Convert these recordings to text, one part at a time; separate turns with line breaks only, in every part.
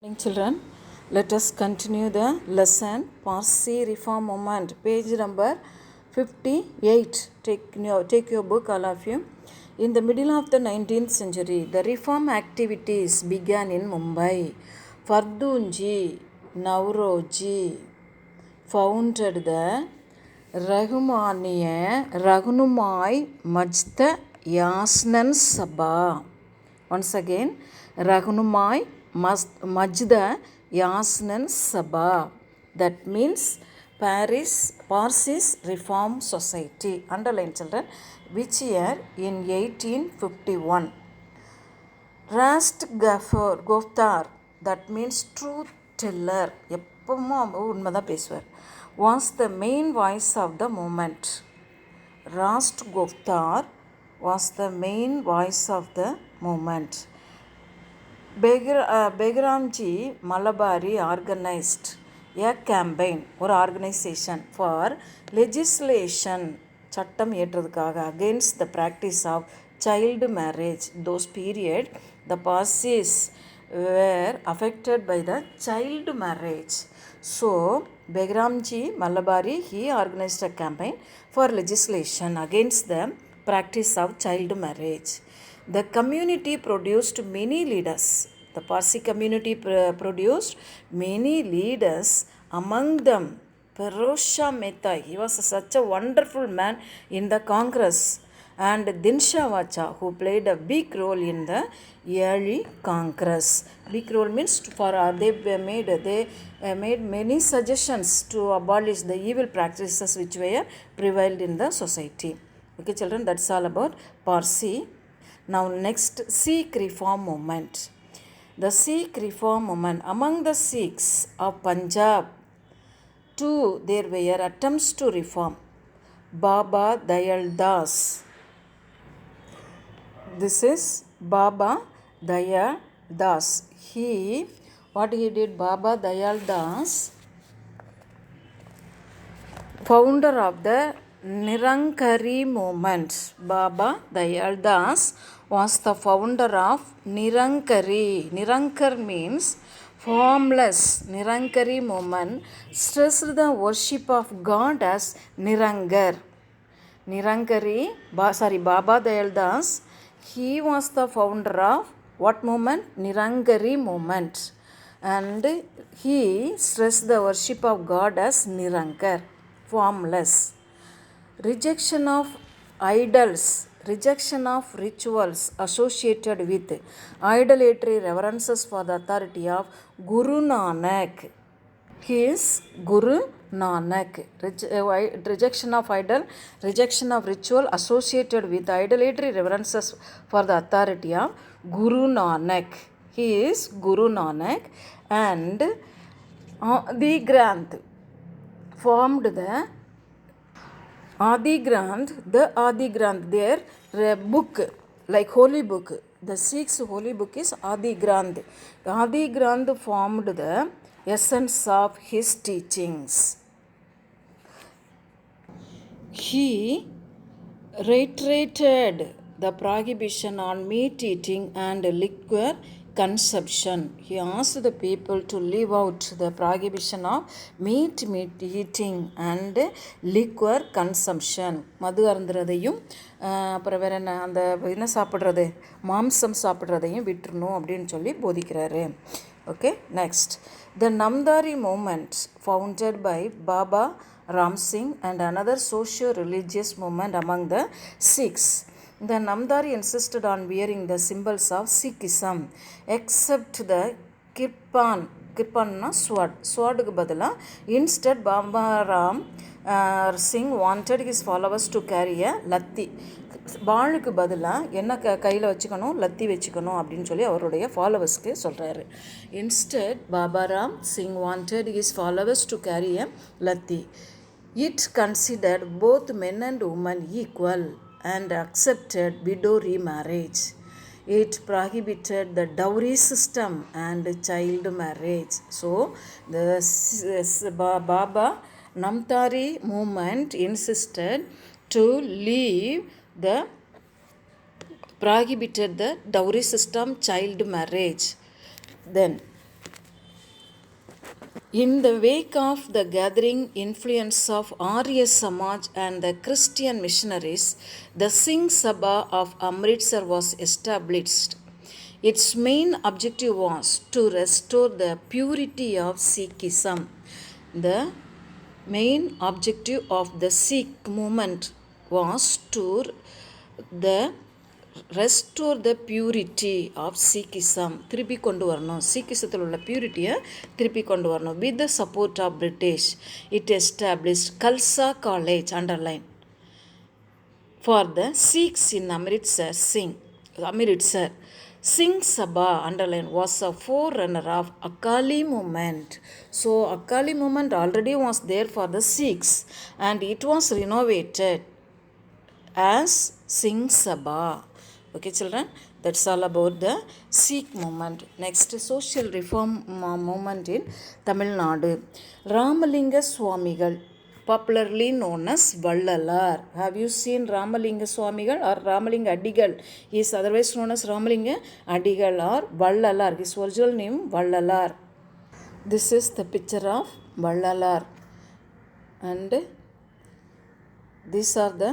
Morning children, let us continue the lesson Parsi Reform Movement, page number 58. Take your book, all of you. In the middle of the 19th century, the reform activities began in Mumbai. Fardunji Nauroji founded the Rahunumai Majda Yasnan Sabha. Once again, Rahunumai Majda Yasnan Sabha. That means Parsis Reform Society. Underline children. Which year? In 1851. Rast Goftar. That means truth teller. Was the main voice of the movement. Rast Goftar was the main voice of the movement. Begramji Malabari organized a campaign or organization for legislation against the practice of child marriage. Those period the Parsis were affected by the child marriage. So Begramji Malabari, he organized a campaign for legislation against the practice of child marriage. The community produced many leaders. The Parsi community produced many leaders. Among them, Perosha Mehta. He was such a wonderful man in the Congress. And Dinsha Vacha, who played a big role in the early Congress. Big role means they made many suggestions to abolish the evil practices which were prevailed in the society. Okay, children, that's all about Parsi. Now next, Sikh Reform Movement. The Sikh Reform Movement. Among the Sikhs of Punjab, too, there were attempts to reform. Baba Dayal Das. This is Baba Dayal Das. What he did, Baba Dayal Das, founder of the Nirankari movement. Baba Dayal Das was the founder of Nirankari. Nirankar means formless. Nirankari movement stressed the worship of God as Nirangar. Baba Dayal Das, he was the founder of what movement? Nirankari movement. And he stressed the worship of God as Nirankar, formless. Rejection of idols, rejection of rituals associated with idolatry, reverences for the authority of Guru Nanak. He is Guru Nanak. Rejection of idol, rejection of ritual associated with idolatry, reverences for the authority of Guru Nanak. He is Guru Nanak. And Adi Granth formed the Adi Granth, their book, like holy book. The Sikhs' holy book is Adi Granth. Adi Granth formed the essence of his teachings. He reiterated the prohibition on meat eating and liquor consumption. He asked the people to leave out the prohibition of meat eating and liquor consumption. மது அருந்துறதையும் அப்புறம் வேற என்ன சாப்பிட்றது, மாம்சம் சாப்பிட்றதையும் விட்டுறணும் அப்படின்னு சொல்லி போதிக்கிறாரு. Okay, next. The Namdari movement, founded by Baba Ram Singh and another socio-religious movement among the Sikhs. The Namdari insisted on wearing the symbols of Sikhism, except the kirpan sword badala. Instead, Baba Ram Singh wanted his followers to carry a latti. பாலுக்கு பதிலாக என்ன கையில் வச்சுக்கணும், லத்தி வச்சுக்கணும் அப்படின்னு சொல்லி அவருடைய ஃபாலோவர்ஸ்க்கு சொல்கிறாரு. Instead Baba Ram Singh wanted his followers to carry a lathi. It considered both men and women equal and accepted widow remarriage. It prohibited the dowry system and child marriage. So, the Baba Namdari movement insisted to leave the prohibited the dowry system, child marriage. Then In the wake of the gathering influence of Arya Samaj and the Christian missionaries, the Singh Sabha of Amritsar was established. Its main objective was to restore the purity of Sikhism. The main objective of the Sikh movement was to the restore the purity of Sikhism. திருப்பி கொண்டு வரணும், சீக்கிசத்தில் உள்ள பியூரிட்டியை திருப்பி கொண்டு வரணும். With the support of British, it established Khalsa College, underline, for the Sikhs in Amritsar. Singh Sabha, underline, was a forerunner of Akali movement. So Akali movement already was there for the Sikhs and it was renovated as Singh Sabha. Okay children, that's all about the Sikh movement. Next, social reform movement in Tamil Nadu. Ramalinga Swamigal, popularly known as Vallalar. Have you seen Ramalinga Swamigal or Ramalinga Adigal? He is otherwise known as Ramalinga Adigal or Vallalar. His original name Vallalar. This is the picture of Vallalar and these are the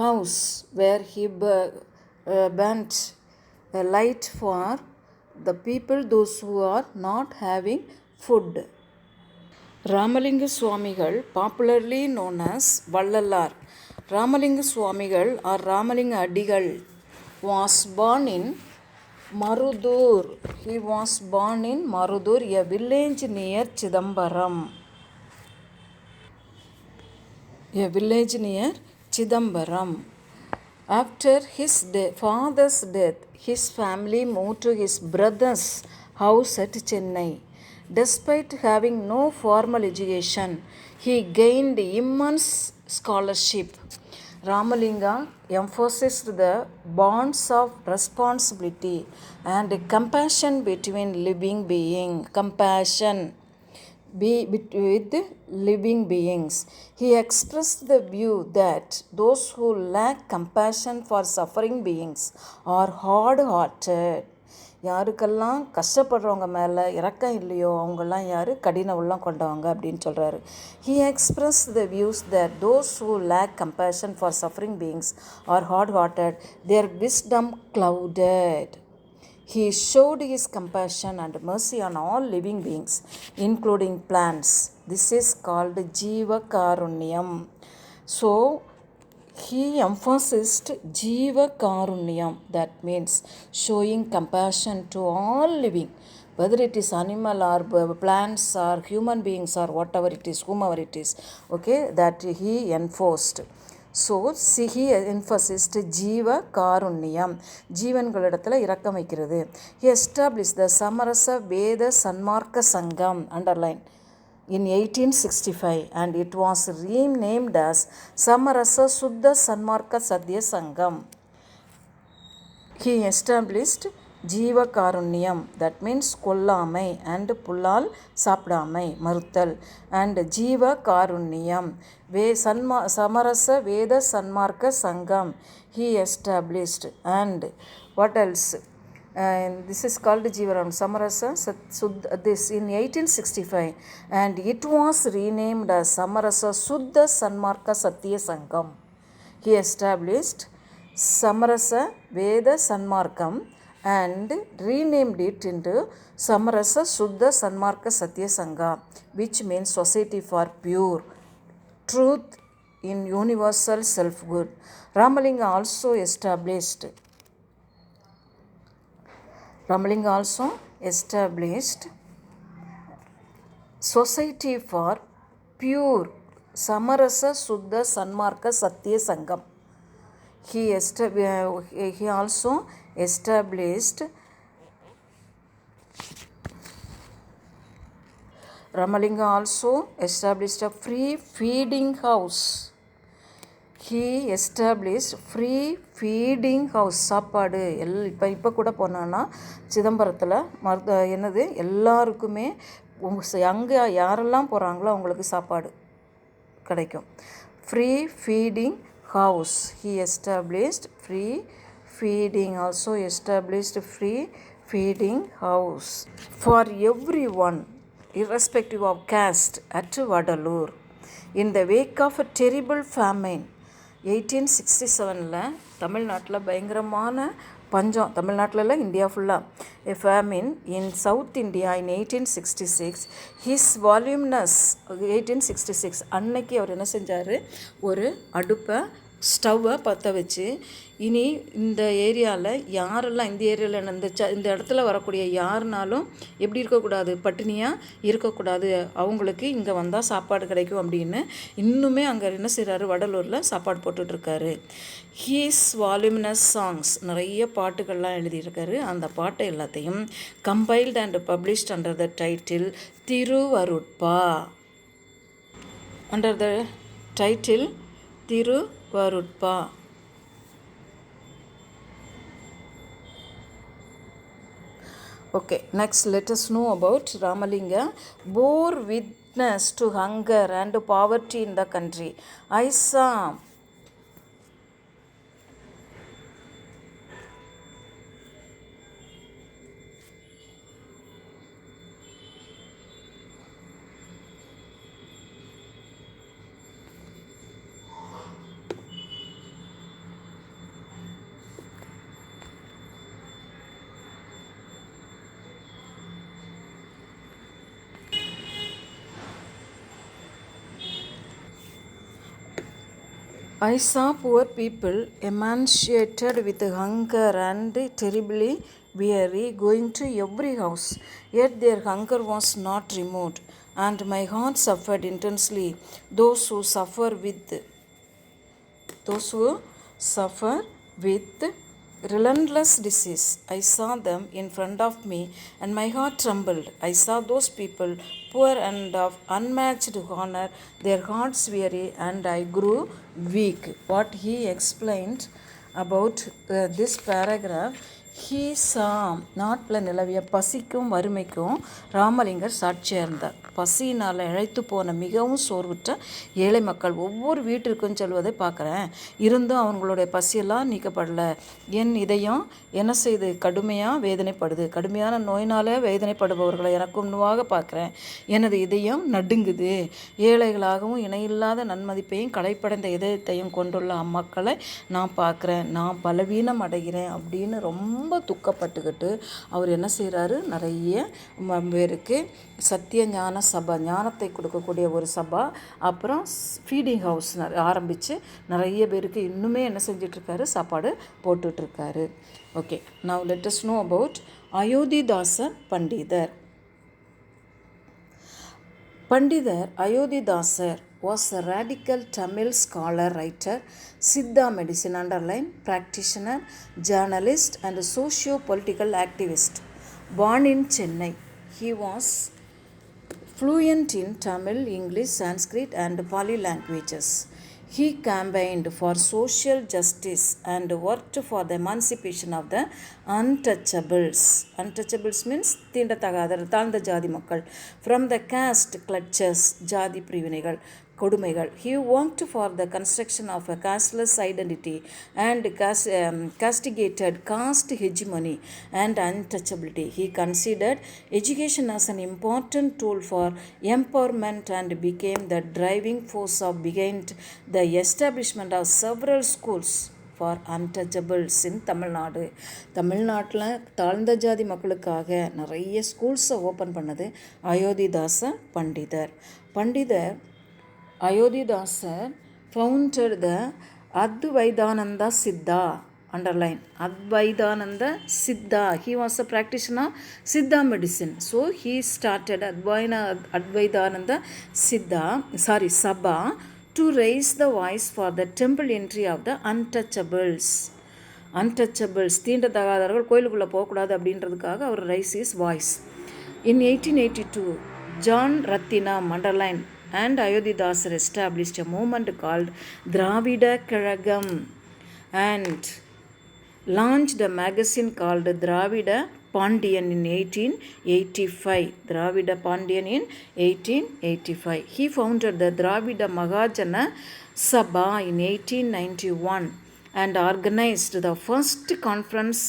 house where he burnt a light for the people, those who are not having food. Ramalinga Swamigal, popularly known as Vallalar. Ramalinga Swamigal or Ramalinga Adigal was born in Marudur. He was born in Marudur, a village near Chidambaram. After his father's death, his family moved to his brother's house at Chennai. Despite having no formal education, he gained immense scholarship. Ramalinga emphasized the bonds of responsibility and compassion between living beings. With living beings. He expressed the view that those who lack compassion for suffering beings are hard-hearted. யாருக்கெல்லாம் கஷ்டப்படுறவங்க மேலே இறக்கம் இல்லையோ அவங்கெல்லாம் யார் கடின உள்ளம் கொண்டவங்க அப்படின்னு சொல்கிறாரு. He expressed the views that those who lack compassion for suffering beings are hard-hearted, their wisdom clouded. He showed his compassion and mercy on all living beings, including plants. This is called Jiva Karunyam. So, he emphasized Jiva Karunyam. That means showing compassion to all living, whether it is animal or plants or human beings or whatever it is, whomever it is. Okay, that he enforced. So, he emphasized Jiva Karunyam. ஜீவன்களிடத்தில் இரக்கம் வைக்கிறது. He established the Samarasa Veda Sanmarka Sangam, underline, in 1865 and it was renamed as Samarasa Suddha Sanmarka Sadhya Sangam. He established Jiva Karunyam, that means கொல்லாமை and புல்லால் சாப்பிடாமை மறுத்தல், and Jiva Karunyam Samarasa Veda Sanmarka Sangam he established. And what else? This is called Jivaram Samarasa Suddha, this in 1865 and it was renamed as Samarasa Suddha Sanmarka Satya Sangam. He established Samarasa Veda Sanmarkam and renamed it into Samarasa Suddha Sanmarka Satya Sangha, which means Society for Pure Truth in Universal Self-Good. Ramalinga also established Society for Pure Samarasa Suddha Sanmarka Satya Sangam. He also established Ramalinga also established a free feeding house. He established free feeding house. சாப்பாடு இப்போ கூட போனோன்னா சிதம்பரத்தில் என்னது எல்லாருக்குமே அங்கே யாரெல்லாம் போகிறாங்களோ அவங்களுக்கு சாப்பாடு கிடைக்கும். Free feeding house. He established free feeding, free feeding house for everyone irrespective of caste, at Vadalur. In the wake of a terrible famine, 1867 தமிழ்நாட்டில் பயங்கரமான பஞ்சம், தமிழ்நாட்டில் இல்லை, இந்தியா ஃபுல்லாக, a famine in South India in 1866. His voluminous 1866 அன்னைக்கு அவர் என்ன செஞ்சார், ஒரு அடுப்பை ஸ்டவ்வை பற்ற வச்சு, இனி இந்த ஏரியாவில் யாரெல்லாம், இந்த ஏரியாவில் இந்த இடத்துல வரக்கூடிய யாருனாலும் எப்படி இருக்கக்கூடாது, பட்டினியாக இருக்கக்கூடாது, அவங்களுக்கு இங்கே வந்தால் சாப்பாடு கிடைக்கும் அப்படின்னு இன்னுமே அங்கே என்ன செய்கிறாரு, வடலூரில் சாப்பாடு போட்டுட்ருக்காரு. ஹீஸ் வால்யூமினஸ் சாங்ஸ், நிறைய பாட்டுகள்லாம் எழுதியிருக்காரு. அந்த பாட்டை எல்லாத்தையும் compiled and published under the title Thiruvarutpa. Under the title Thiruvarutpa. Okay, next let us know about Ramalinga. Bore witness to hunger and poverty in the country. I saw poor people emaciated with hunger and terribly weary, going to every house, yet their hunger was not removed, and my heart suffered intensely. Those who suffer with relentless disease, I saw them in front of me, and my heart trembled. I saw those people, poor and of unmatched honor, their hearts weary, and I grew weak. What he explained about this paragraph, he saw, நாட்டில் நிலவிய பசிக்கும் வறுமைக்கும் ராமலிங்கர் சாட்சியாக இருந்தார். பசியினால் இழைத்து போன மிகவும் சோர்வுற்ற ஏழை மக்கள் ஒவ்வொரு வீட்டிற்கும் செல்வதை பார்க்குறேன். இருந்தும் அவங்களுடைய பசியெல்லாம் நீக்கப்படலை. என் இதயம் என்ன செய்து கடுமையாக வேதனைப்படுது. கடுமையான நோயினால் வேதனைப்படுபவர்களை எனக்கு உண்ணுவாக பார்க்குறேன். எனது இதயம் நடுங்குது. ஏழைகளாகவும் இணையில்லாத நன்மதிப்பையும் களைப்படைந்த இதயத்தையும் கொண்டுள்ள அம்மக்களை நான் பார்க்குறேன். நான் பலவீனம் அடைகிறேன் அப்படின்னு ரொம்ப துக்கப்பட்டுக்கிட்டு அவர் என்ன செய்கிறாரு, நிறைய பேருக்கு சத்திய ஞான சபா, ஞானத்தை கொடுக்கக்கூடிய ஒரு சபா, அப்புறம் ஃபீடிங் ஹவுஸ் ஆரம்பித்து நிறைய பேருக்கு இன்னுமே என்ன செஞ்சிட்ருக்காரு, சாப்பாடு போட்டுட்ருக்காரு. Okay, now let us know about Ayothidasa Pandithar. Pandidar Ayodhidasar was a radical Tamil scholar, writer, Siddha medicine underline, practitioner, journalist and socio-political activist. Born in Chennai, he was fluent in Tamil, English, Sanskrit and Pali languages. He campaigned for social justice and worked for the emancipation of the untouchables. Untouchables means தீண்டத்தகாதர், தாழ்ந்த ஜாதி மக்கள், from the caste clutches, ஜாதி பிரிவினைகள், கொடுமைகள். He worked for the construction of a casteless identity and castigated caste hegemony and untouchability. He considered education as an important tool for empowerment and became the driving force behind the establishment of several schools for untouchables in Tamil Nadu. தமிழ்நாட்டில் தாழ்ந்த ஜாதி மக்களுக்காக நிறைய ஸ்கூல்ஸை open பண்ணது அயோத்திதாச பண்டிதர். Ayodhidasar founded the Advaitananda Siddha, underline Advaitananda Siddha. He was a practitioner of Siddha medicine. So he started Advaitananda Sabha to raise the voice for the temple entry of the untouchables. தீண்டத்தகாதவர்கள் கோயிலுக்குள்ளே போகக்கூடாது அப்படின்றதுக்காக அவர் raise his voice. In 1882, John Rathinam, underline, and Ayodhidasar established a movement called Dravida Kazhagam and launched a magazine called Dravida Pandian in 1885. Dravida Pandian in 1885. He founded the Dravida Mahajana Sabha in 1891 and organized the first conference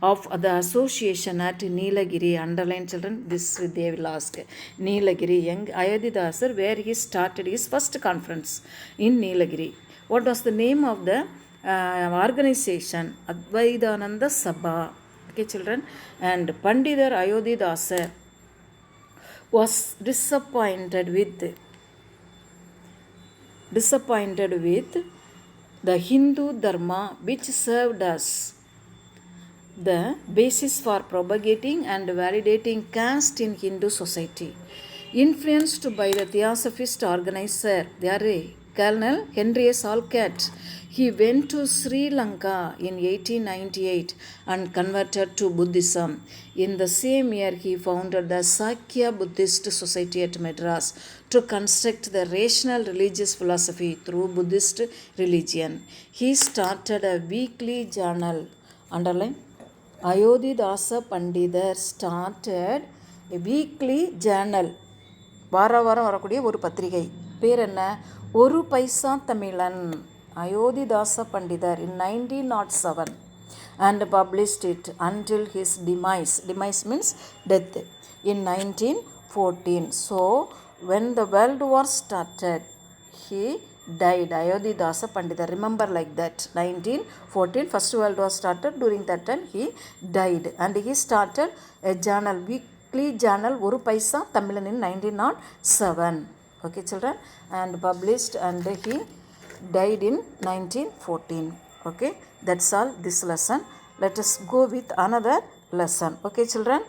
of the association at Nilagiri. Underline children, this they will ask. Nilagiri, young Ayodhidasar, where he started his first conference in Nilagiri. What was the name of the organization? Advaitananda Sabha. Okay, children. And Pandidar Ayodhidasar was disappointed with the Hindu Dharma, which served as the basis for propagating and validating caste in Hindu society. Influenced by the theosophist organizer, Colonel Henry S. Olcott, he went to Sri Lanka in 1898 and converted to Buddhism. In the same year, he founded the Sakya Buddhist Society at Madras to construct the rational religious philosophy through Buddhist religion. He started a weekly journal. Underline. Ayodhidasa Pandidar started a weekly journal. வாரம் வரக்கூடிய ஒரு பத்திரிகை. பேர் என்ன? ஒரு பைசா தமிழன். Ayodhidasa Pandidar in 1907 and published it until his demise. Demise means death in 1914. So when the World War started, he died. Ayodhidasa Pandidar. Remember like that. 1914, First World War started. During that time, he died. And he started a journal, weekly journal, Oru Paisa Tamilan in 1907. Okay, children. And published, and he died in 1914. Okay, that's all this lesson. Let us go with another lesson. Okay, children.